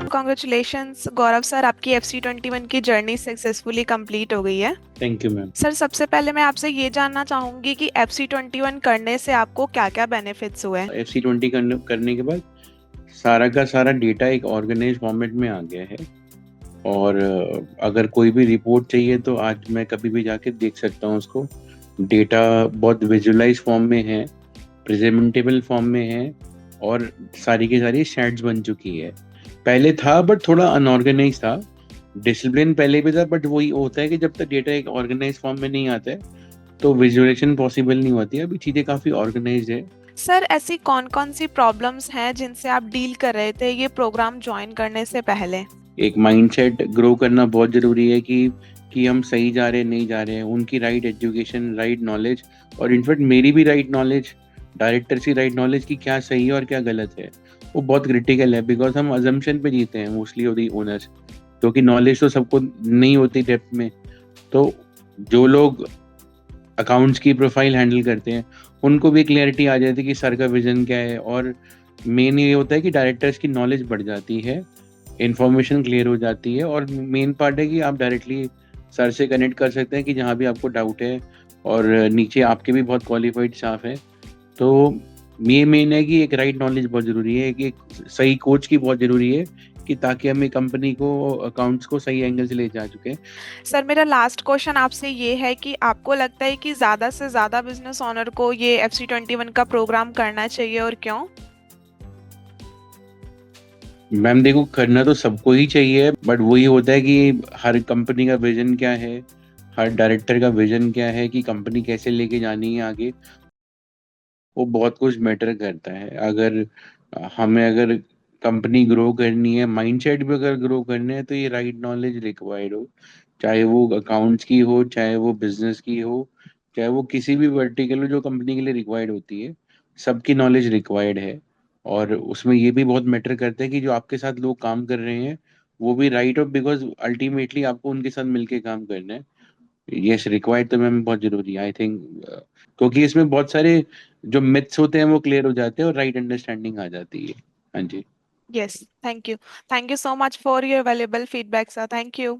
Congratulations गौरव sir, आपकी FC21 की journey successfully complete हो गई है। Thank you ma'am. सर, सबसे पहले मैं आपसे ये जानना चाहूंगी कि FC21 करने से आपको क्या क्या बेनिफिट्स हुए। FC20 करने के बाद सारा का सारा डेटा एक ऑर्गेनाइज फॉर्मेट में आ गया है। और अगर कोई भी रिपोर्ट चाहिए तो आज मैं कभी भी जाके देख सकता हूँ उसको। डेटा बहुत विजुअलाइज फॉर्म में है, प्रेजेंटेबल फॉर्म में है, और सारी की सारी स्टैट्स बन चुकी है। पहले था बट थोड़ा अनऑर्गेनाइज था। डिसिप्लिन पहले भी था, बट वही होता है कि जब तक डेटा एक ऑर्गेनाइज फॉर्म में नहीं आता है तो विजुअलाइजेशन पॉसिबल नहीं होती है। अभी चीज़ें काफ़ी ऑर्गेनाइज है। सर, ऐसी कौन कौन सी प्रॉब्लम्स हैं जिनसे आप डील कर रहे थे ये प्रोग्राम ज्वाइन करने से पहले। एक माइंडसेट ग्रो करना बहुत ज़रूरी है कि हम सही जा रहे हैं नहीं जा रहे हैं। उनकी राइट एजुकेशन, राइट नॉलेज, और इनफैक्ट मेरी भी राइट नॉलेज, डायरेक्टर की राइट नॉलेज कि क्या सही है और क्या गलत है, वो बहुत क्रिटिकल है। बिकॉज हम अजम्पशन पे जीते हैं मोस्टली ऑफ दी ओनर्स, क्योंकि नॉलेज तो सबको नहीं होती डेप्थ में। तो जो लोग अकाउंट्स की प्रोफाइल हैंडल करते हैं उनको भी क्लियरिटी आ जाती है कि सर का विजन क्या है। और मेन ये होता है कि डायरेक्टर्स की नॉलेज बढ़ जाती है, इंफॉर्मेशन क्लियर हो जाती है, और मेन पार्ट है कि आप डायरेक्टली सर से कनेक्ट कर सकते हैं कि जहाँ भी आपको डाउट है। और नीचे आपके भी बहुत क्वालिफाइड स्टाफ है। तो ये मेन है कि एक राइट नॉलेज बहुत ज़रूरी है, कि एक सही कोच की बहुत ज़रूरी है, कि ताकि हम एक कंपनी को, अकाउंट्स को सही एंगल से ले जा चुके हैं। सर, मेरा लास्ट क्वेश्चन आपसे ये है कि आपको लगता है कि ज़्यादा से ज़्यादा बिजनेस ओनर को ये FC21 का प्रोग्राम करना चाहिए और क्यों। मैम देखो, करना तो सबको ही चाहिए, बट वही होता है कि हर कंपनी का विजन क्या है, हर डायरेक्टर का विजन क्या है, कि कंपनी कैसे लेके जानी है आगे, वो बहुत कुछ मैटर करता है। अगर कंपनी ग्रो करनी है, माइंडसेट भी अगर ग्रो करना है, तो ये राइट नॉलेज रिक्वायर्ड हो, चाहे वो अकाउंट्स की हो, चाहे वो बिजनेस की हो, चाहे वो किसी भी वर्टिकल हो जो कंपनी के लिए रिक्वायर्ड होती है। सबकी नॉलेज रिक्वायर्ड है। और उसमें ये भी बहुत मैटर करता है कि जो आपके साथ लोग काम कर रहे हैं वो भी राइट हो, बिकॉज अल्टीमेटली आपको उनके साथ मिलके काम करना है। यस, रिक्वायर्ड तो मैम बहुत जरूरी है, आई थिंक। क्योंकि इसमें बहुत सारे जो मिथ्स होते हैं वो क्लियर हो जाते हैं और राइट अंडरस्टैंडिंग आ जाती है। हाँ जी। Yes, thank you. Thank you so much for your valuable feedback sir, thank you.